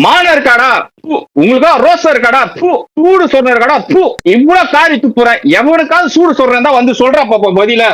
மானம் இருக்காடா, உங்களுக்கு ரோசா இருக்காடா, சூடு சொல்ற இருக்காடா, இவ்வளவு காரி துப்புறேன். எவனுக்காவது சூடு சொல்றேன் தான் வந்து சொல்றா பாப்பா பதில.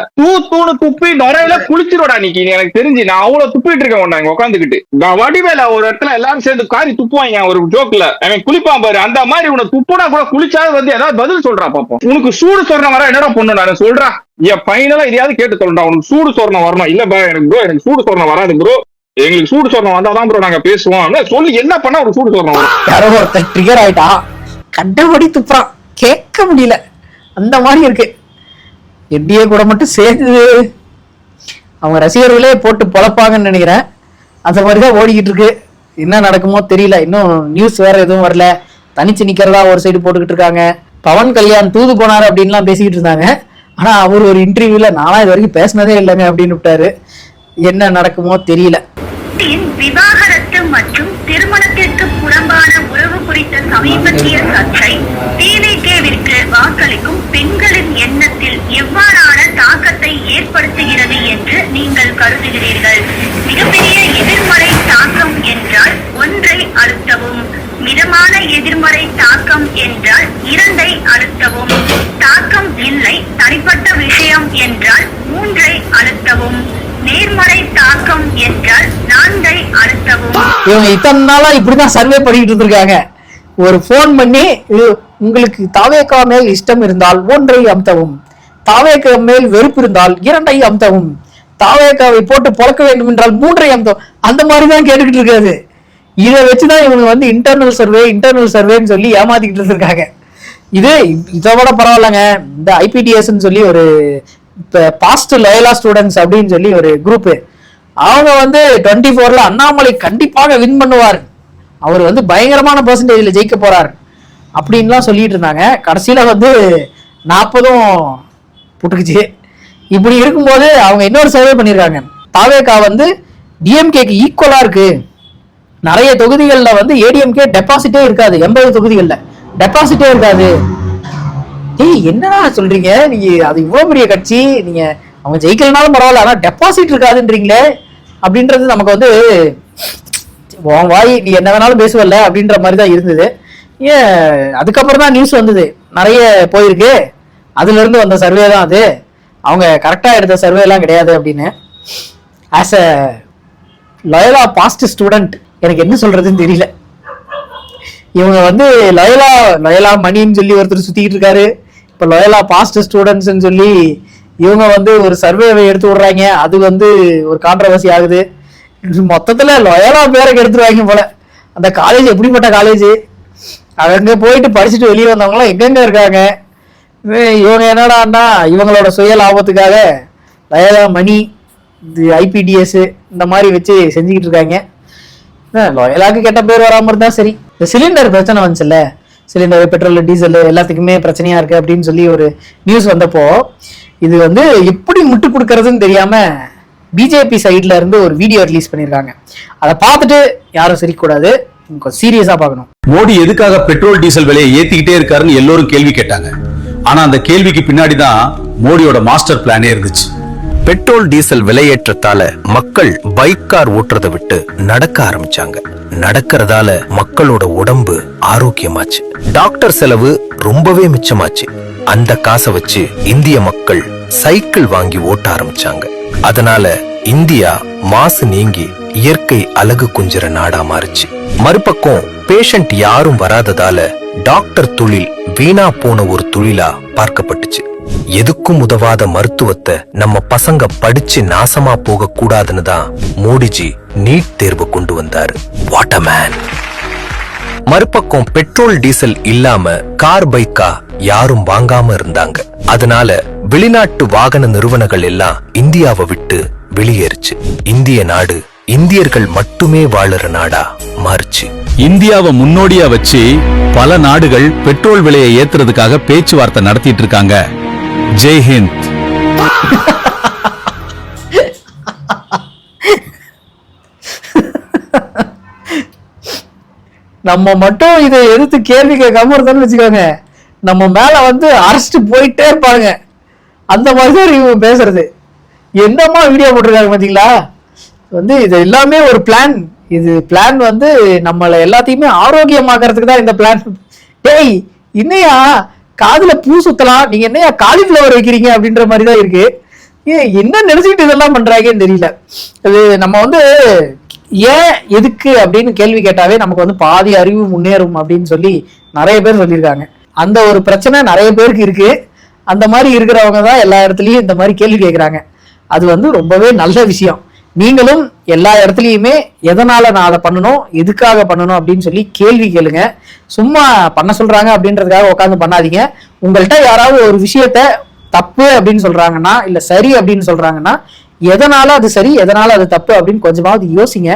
தூணு துப்பி நுரையில குளிச்சிருடா நீ. எனக்கு தெரிஞ்சு நான் அவ்வளவு துப்பிட்டு இருக்கேன் உன்னை உட்காந்துக்கிட்டு. நான் வடிவேல ஒரு இடத்துல எல்லாரும் சேர்ந்து காரி துப்புவாங்க ஒரு ஜோக்ல, அவன் குளிப்பான் பாரு, அந்த மாதிரி உன துப்புனா கூட குளிச்சாவது வந்து ஏதாவது பதில் சொல்றா பாப்போம். உனக்கு சூடு சொல்ற வர என்னடா பொண்ணு நான் சொல்றா, என் பையனெல்லாம் இதையாவது கேட்டு சொல்றா. உனக்கு சூடு சொரணம் வரணும். இல்ல பா எனக்கு ப்ரோ, எனக்கு சூடு சொரணம் வராது ப்ரோ, எங்களுக்கு சூடு சொரணம் வந்தாதான் ப்ரோ நாங்க பேசுவோம். சொல்லி என்ன பண்ணா ஒரு சூடு சொரணம் வரும்? யாரோ ஒருத்தர் ட்ரிகர் ஆயிட்டா, கண்டபடி துப்புறான், கேட்க முடியல, அந்த மாதிரி இருக்கு. எட்டியே கூட மட்டும் சேர்ந்து அவங்க ரசிகர்களே போட்டு பொழப்பாங்கன்னு நினைக்கிறேன். அந்த மாதிரிதான் ஓடிக்கிட்டு இருக்கு. என்ன நடக்குமோ தெரியல. இன்னும் நியூஸ் வேற எதுவும் வரல. தனிச்சு நிக்கிறதா ஒரு சைடு போட்டுக்கிட்டு இருக்காங்க. பவன் கல்யாண் தூது போனாரு அப்படின்லாம் பேசிக்கிட்டு இருந்தாங்க. ஆனா அவர் ஒரு இன்டர்வியூல நானா இது வரைக்கும் பேசினதே இல்லைங்க அப்படின்னு விட்டாரு. என்ன நடக்குமோ தெரியல. விவாகரத்து மற்றும் திருமணத்திற்கு புறம்பான உறவு குறித்த சமீபத்திய சர்ச்சை டிவிகேவிற்கு வாக்களிக்கும் பெண்களின் எண்ணத்தில் எவ்வாறான தாக்கத்தை ஏற்படுத்துகிறது என்று நீங்கள் கருதுகிறீர்கள்? மிகப்பெரிய எதிர்மறை தாக்கம் என்றால் 1ஐ அழுத்தவும், மிதமான எதிர்மறை தாக்கம் என்றால் 2ஐ அழுத்தவும், தாக்கம் இல்லை தனிப்பட்ட விஷயம் என்றால் 3ஐ அழுத்தவும், நேர்மறை தாக்கம் என்றால் 4ஐ அழுத்தவும். இவங்க இத்தனை நாளா இப்படிதான் சர்வே பண்ணிட்டு இருக்காங்க. ஒரு போன் பண்ணி உங்களுக்கு தாவேகா மேல் இஷ்டம் இருந்தால் 1ஐ அமுத்தவும், தாவேகா மேல் வெறுப்பு இருந்தால் 2ஐ அமுத்தவும், தாவேகாவை போட்டு பொழக்க வேண்டும் என்றால் 3ஐ அமுத்தவும். அந்த மாதிரிதான் கேட்டுக்கிட்டு இருக்காது. இதை வச்சுதான் இவங்க வந்து இன்டர்னல் சர்வேன்னு சொல்லி ஏமாத்திக்கிட்டு இருக்காங்க. இதை விட பரவாயில்லங்க. இந்த ஐபிடிஎஸ் சொல்லி ஒரு பாஸ்ட் லோயலா ஸ்டூடெண்ட்ஸ் அப்படின்னு சொல்லி ஒரு குரூப், அவங்க வந்து 24ல அண்ணாமலை கண்டிப்பாக வின் பண்ணுவார், அவர் வந்து பயங்கரமான பெர்சன்டேஜ்ல ஜெயிக்க போறார் அப்படின்லாம் சொல்லிட்டு இருந்தாங்க. கடைசியில வந்து 40 புட்டுக்குச்சு. இப்படி இருக்கும்போது அவங்க இன்னொரு சர்வே பண்ணியிருக்காங்க. தாவேகா வந்து டிஎம்கேக்கு ஈக்குவலா இருக்கு. நிறைய தொகுதிகள்ல வந்து ஏடிஎம்கே டெபாசிட்டே இருக்காது. 80 தொகுதிகள்ல டெபாசிட்டே இருக்காது. என்னடா சொல்றீங்க நீங்க? அது இவ்வளவு பெரிய கட்சி, நீங்க அவங்க ஜெயிக்கலனாலும் பரவாயில்ல, ஆனா டெபாசிட் இருக்காதுன்றீங்களே அப்படின்றது நமக்கு வந்து வாய் நீ என்ன வேணாலும் பேசுவல்ல அப்படின்ற மாதிரி தான் இருந்தது. அதுக்கப்புறம் தான் நியூஸ் வந்தது, நிறைய போயிருக்கு, அதுல இருந்து வந்த சர்வே தான் அது, அவங்க கரெக்டா எடுத்த சர்வே எல்லாம் கிடையாது அப்படின்னு. As a Loyola past student எனக்கு என்ன சொல்றதுன்னு தெரியல. இவங்க வந்து லோயலா மணின்னு சொல்லி ஒருத்தர் சுத்திக்கிட்டு இருக்காரு. இப்ப லோயலா பாஸ்ட் ஸ்டூடெண்ட்ஸ் சொல்லி இவங்க வந்து ஒரு சர்வேவை எடுத்து விடுறாங்க. அது வந்து ஒரு கான்ட்ரவர்சி ஆகுது. மொத்தத்துல லோயலா பேருக்கு எடுத்துருவாங்க போல. அந்த காலேஜ் எப்படிப்பட்ட காலேஜ், அங்க போயிட்டு படிச்சுட்டு வெளியே வந்தவங்களாம் எங்கெங்க இருக்காங்க. இவங்க என்னடான்னா இவங்களோட சுய லாபத்துக்காக லோயலா மணி, ஐபிடிஎஸ் இந்த மாதிரி வச்சு செஞ்சுக்கிட்டு இருக்காங்க. லோயலாக்கு கெட்ட பேர் வராம இருந்தா சரி. இந்த சிலிண்டர் பிரச்சனை வந்துச்சுல்ல, சிலிண்டர் பெட்ரோல் டீசல் எல்லாத்துக்குமே பிரச்சனையா இருக்கு அப்படின்னு சொல்லி ஒரு நியூஸ் வந்தப்போ, இது வந்து எப்படி முட்டு கொடுக்கறதுன்னு தெரியாம பிஜேபி சைட்ல இருந்து ஒரு வீடியோ ரிலீஸ் பண்ணிருக்காங்க. அதை பார்த்துட்டு யாரும் சிரிக்கக்கூடாது, சீரியஸா பார்க்கணும். மோடி எதுக்காக பெட்ரோல் டீசல் விலையை ஏத்திக்கிட்டே இருக்காருன்னு எல்லாரும் கேள்வி கேட்டாங்க. ஆனா அந்த கேள்விக்கு பின்னாடிதான் மோடியோட மாஸ்டர் பிளானே இருந்துச்சு. பெட்ரோல் டீசல் விலையேற்றத்தால மக்கள் பைக் கார் ஓட்டுறதை விட்டு நடக்க ஆரம்பிச்சாங்க. நடக்கிறதால மக்களோட உடம்பு ஆரோக்கியமாச்சு, டாக்டர் செலவு ரொம்பவே மிச்சமாச்சு. அந்த காசை வச்சு இந்திய மக்கள் சைக்கிள் வாங்கி ஓட்ட ஆரம்பிச்சாங்க. அதனால இந்தியா மாசு நீங்கி இயற்கை அழகு குஞ்சுற நாடா மாறுச்சு. மறுபக்கம் பேஷண்ட் யாரும் வராததால டாக்டர் தொழில் வீணா போன ஒரு தொழிலா பார்க்கப்பட்டுச்சு. எதுக்கும் உதவாத மருத்துவத்தை நம்ம பசங்க படிச்சு நாசமா போக கூடாதுன்னு தான் மோடிஜி நீட் தேர்வு கொண்டு வந்தாரு. What a man. மறுபக்கம் பெட்ரோல் டீசல் இல்லாம கார் பைக்கா யாரும் வாங்காம இருந்தாங்க. அதனால வெளிநாட்டு வாகன நிறுவனங்கள் எல்லாம் இந்தியாவை விட்டு வெளியேறுச்சு. இந்திய நாடு இந்தியர்கள் மட்டுமே வாழுற நாடா மாறுச்சு. இந்தியாவை முன்னோடியா வச்சு பல நாடுகள் பெட்ரோல் விலையை ஏத்துறதுக்காக பேச்சுவார்த்தை நடத்திட்டு இருக்காங்க. ஜெய் ஹிந்த். நம்ம மட்டும் இதை எதிர்த்து கேள்வி கேட்காம இருந்தாலும் வச்சுக்கோங்க, நம்ம மேல வந்து அரெஸ்ட் போயிட்டே இருப்பாங்க. அந்த மாதிரிதான் இவங்க பேசுறது. என்னமா வீடியோ போட்டிருக்காங்க பாத்தீங்களா? வந்து இது எல்லாமே ஒரு பிளான். இது பிளான் வந்து நம்மள எல்லாத்தையுமே ஆரோக்கியமாக்குறதுக்கு தான் இந்த பிளான். டேய் என்னையா காதுல பூ சுத்தலாம், நீங்க என்னையா காலிஃபிளவர் வைக்கிறீங்க அப்படின்ற மாதிரி தான் இருக்கு. என்ன நினைச்சுக்கிட்டு இதெல்லாம் பண்றாங்கன்னு தெரியல. அது நம்ம வந்து ஏன் எதுக்கு அப்படின்னு கேள்வி கேட்டாவே நமக்கு வந்து பாதி அறிவு முன்னேறும் அப்படின்னு சொல்லி நிறைய பேர் சொல்லியிருக்காங்க. அந்த ஒரு பிரச்சனை நிறைய பேருக்கு இருக்கு. அந்த மாதிரி இருக்கிறவங்க தான் எல்லா இடத்துலயும் இந்த மாதிரி கேள்வி கேட்கறாங்க. அது வந்து ரொம்பவே நல்ல விஷயம். நீங்களும் எல்லா இடத்துலயுமே எதனால நான் அதை பண்ணணும், எதுக்காக பண்ணணும் அப்படின்னு சொல்லி கேள்வி கேளுங்க. சும்மா பண்ண சொல்றாங்க அப்படின்றதுக்காக உட்காந்து பண்ணாதீங்க. உங்கள்கிட்ட யாராவது ஒரு விஷயத்த தப்பு அப்படின்னு சொல்றாங்கன்னா இல்ல சரி அப்படின்னு சொல்றாங்கன்னா எதனால அது சரி எதனால அது தப்பு அப்படின்னு கொஞ்சமாவது யோசிங்க.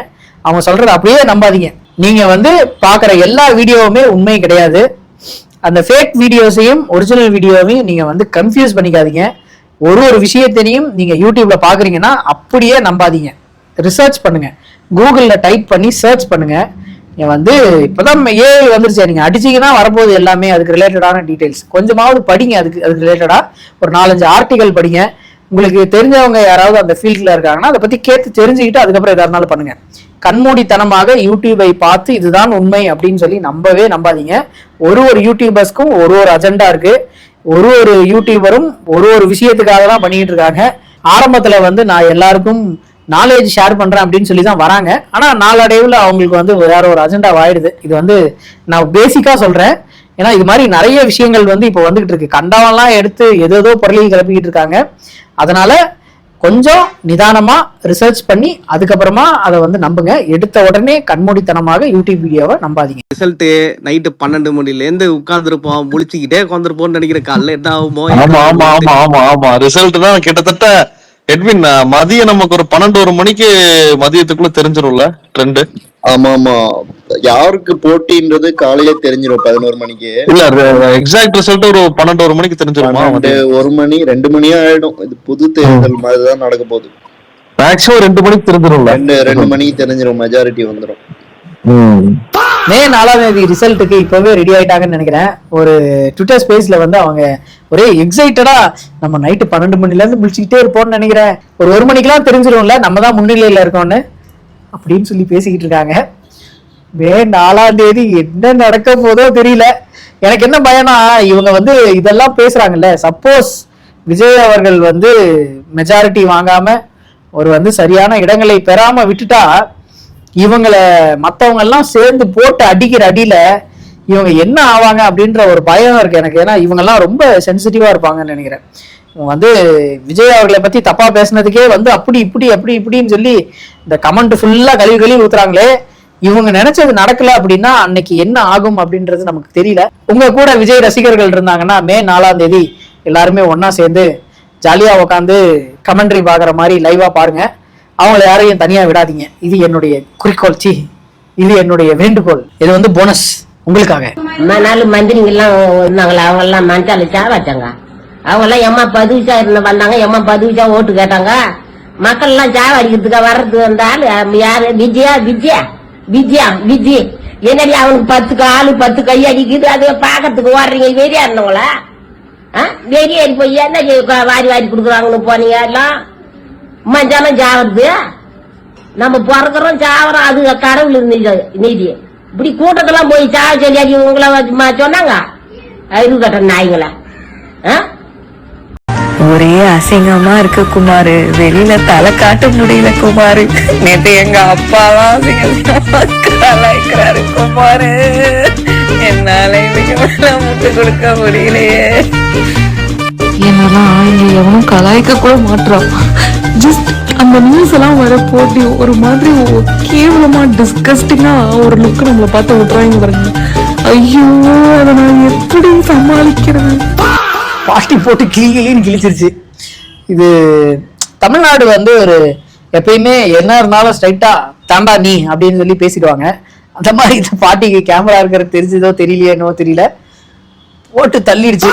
அவங்க சொல்றதை அப்படியே நம்பாதீங்க. நீங்க வந்து பாக்குற எல்லா வீடியோவுமே உண்மை கிடையாது. அந்த ஃபேக் வீடியோஸையும் ஒரிஜினல் வீடியோவையும் நீங்க வந்து கன்ஃபியூஸ் பண்ணிக்காதீங்க. ஒரு விஷயத்தையும் நீங்க யூடியூப்ல பாக்குறீங்கன்னா அப்படியே நம்பாதீங்க. ரிசர்ச் பண்ணுங்க, கூகுள்ல டைப் பண்ணி சர்ச் பண்ணுங்க. வந்து இப்பதான் ஏஐ வந்துருச்சு, நீங்க அடிச்சீங்கன்னா வரப்போகுது எல்லாமே அதுக்கு ரிலேட்டடான டீடைல்ஸ். கொஞ்சமாவது படிங்க, அதுக்கு ரிலேட்டடா ஒரு 4-5 ஆர்டிகல் படிங்க. உங்களுக்கு தெரிஞ்சவங்க யாராவது அந்த ஃபீல்ட்ல இருக்காங்கன்னா அதை பத்தி கேட்டு தெரிஞ்சுக்கிட்டு அதுக்கப்புறம் எதா இருந்தாலும் பண்ணுங்க. கண்மூடித்தனமாக யூடியூபை பார்த்து இதுதான் உண்மை அப்படின்னு சொல்லி நம்பவே நம்பாதீங்க. ஒரு யூடியூபர்ஸ்க்கும் ஒரு அஜெண்டா இருக்கு. ஒரு யூடியூபரும் ஒரு விஷயத்துக்காக தான் பண்ணிட்டு இருக்காங்க. ஆரம்பத்துல வந்து நான் எல்லாருக்கும் நாலேஜ் ஷேர் பண்றேன் அப்படின்னு சொல்லி தான் வராங்க. ஆனா நாளடைவுல அவங்களுக்கு வந்து வேற ஒரு அஜெண்டா ஆயிடுது. இது வந்து நான் பேசிக்கா சொல்றேன். ஏன்னா இது மாதிரி நிறைய விஷயங்கள் வந்து இப்போ வந்துகிட்டு இருக்கு. கண்டவெல்லாம் எடுத்து ஏதோ பொருளையும் கிளப்பிக்கிட்டு இருக்காங்க. அதனால கொஞ்சம் நிதானமா ரிசர்ச் பண்ணி அதுக்கப்புறமா அதை வந்து நம்புங்க. எடுத்த உடனே கண்மூடித்தனமாக யூடியூப் வீடியோவை நம்பாதீங்க. ரிசல்ட் நைட்டு 12 மணில இருந்து உட்கார்ந்துருப்போம், முழிச்சுக்கிட்டே உட்காந்துருப்போம்னு நினைக்கிற. காலைல என்ன ஆகுமோ? ஆமா ரிசல்ட் தான் கிட்டத்தட்ட எட்வின் மதியம் நமக்கு ஒரு 12-1 மணிக்கு மதியத்துக்குள்ள தெரிஞ்சிரும்ல ட்ரெண்ட். ஆமா யாருக்கு போட்டின்றது காலையில தெரிஞ்சிடும் 11 மணிக்கு. இல்ல எக்ஸாக்ட் ரிசல்ட் ஒரு 12-1 மணிக்கு தெரிஞ்சிருமா? 1 மணி 2 மணியே ஆயிடும். இது புது தேர்தல் மாதிரிதான் நடக்க போகுது. மேக்ஸிமம் 2 மணிக்கு தெரிஞ்சிரும்ல. 2 மணிக்கு தெரிஞ்சிடும், மெஜாரிட்டி வந்துடும். மே 4ஆம் தேதி ரிசல்ட்டுக்கு இப்பவே ரெடி ஆயிட்டாங்கன்னு நினைக்கிறேன். ஒரு ட்விட்டர் ஸ்பேஸ்ல வந்து அவங்க ஒரே எக்ஸைட்டடா நம்ம நைட்டு 12 மணில இருந்து முடிச்சுக்கிட்டே இருப்போம்னு நினைக்கிறேன். ஒரு 1 மணிக்கெல்லாம் தெரிஞ்சிடும்ல நம்ம தான் முன்னிலையில இருக்கோம்னு அப்படின்னு சொல்லி பேசிக்கிட்டு இருக்காங்க. மே 4ஆம் தேதி என்ன நடக்க போதோ தெரியல. எனக்கு என்ன பயனா, இவங்க வந்து இதெல்லாம் பேசுறாங்கல்ல, சப்போஸ் விஜய் அவர்கள் வந்து மெஜாரிட்டி வாங்காம ஒரு வந்து சரியான இடங்களை பெறாம விட்டுட்டா இவங்களை மத்தவங்க எல்லாம் சேர்ந்து போட்டு அடிக்கிற அடியில இவங்க என்ன ஆவாங்க அப்படின்ற ஒரு பயம் இருக்கு எனக்கு. ஏன்னா இவங்க எல்லாம் ரொம்ப சென்சிட்டிவா இருப்பாங்கன்னு நினைக்கிறேன். வந்து விஜய் அவர்களை பத்தி தப்பா பேசினதுக்கே வந்து அப்படி இப்படின்னு சொல்லி இந்த கமெண்ட் ஃபுல்லா கழுவி ஊத்துறாங்களே. இவங்க நினைச்சது நடக்கல அப்படின்னா அன்னைக்கு என்ன ஆகும் அப்படின்றது நமக்கு தெரியல. உங்க கூட விஜய் ரசிகர்கள் இருந்தாங்கன்னா மே 4ஆம் தேதி எல்லாருமே ஒன்னா சேர்ந்து ஜாலியா உட்காந்து கமெண்ட்ரி பாக்குற மாதிரி லைவா பாருங்க. அவங்கள யாரையும் தனியா விடாதீங்க. இது என்னுடைய குறிக்கோள், இது என்னுடைய வேண்டுகோள். இது வந்து போனஸ் உங்களுக்காக. 4 மந்திரிங்க எல்லாம் இருந்தாங்களா, அவங்க எல்லாம் மனசால சாவாச்சாங்க. அவங்க எல்லாம் எம்மா 10 விசா வந்தாங்க, எம்மா 10 விசா ஓட்டு கேட்டாங்க. மக்கள் எல்லாம் சாவ அடிக்கிறதுக்கு வர்றது வந்தாலும் யாரு? விஜய் என்னடி அவனுக்கு 10 காலு 10 கை அடிக்குது. அது பாக்கிறதுக்கு ஓடுறீங்க வெறியா இருந்தவங்களா? வெறியா போய் என்ன வாரி கொடுக்குறாங்கன்னு போனீங்க எல்லாம். மஞ்சாலும் சாவது நம்ம பிறக்கிறோம் சாவறோம், அது கடவுள் நீதி. இப்படி கூட்டத்தெல்லாம் போய் சாவ சொல்லி உங்களை சொன்னாங்க அறிவு கட்ட நாய்ங்களா? ஒரே அசிங்கமா இருக்கு குமாரு, வெளியில தலை காட்ட முடியல குமாரு. நேற்று எங்க அப்பாலாம் கலாய்க்கிறாரு குமாரு, என்னால இதுக்கு முட்டு கொடுக்க முடியலையே. என்னெல்லாம் இங்க எவனும் கலாய்க்க கூட மாட்டான். ஜஸ்ட் அந்த நியூஸ் எல்லாம் வர போட்டி ஒரு மாதிரி கேவலமா டிஸ்கஸ்டிங்கா ஒரு லுக் நம்மளை பார்த்து விட்டுறாங்க பாருங்க. ஐயோ, அதை நான் எப்படி சமாளிக்கிறது? பாட்டி போட்டு கிளின்னு கிழிச்சிருச்சு. இது தமிழ்நாடு வந்து ஒரு எப்பயுமே என்ன இருந்தாலும் ஸ்ட்ரைட்டா தாண்டா நீ அப்படின்னு சொல்லி பேசிடுவாங்க. அந்த மாதிரி இந்த பாட்டிக்கு கேமரா இருக்கிறது தெரிஞ்சதோ தெரியலையோ தெரியல, போட்டு தள்ளிடுச்சு.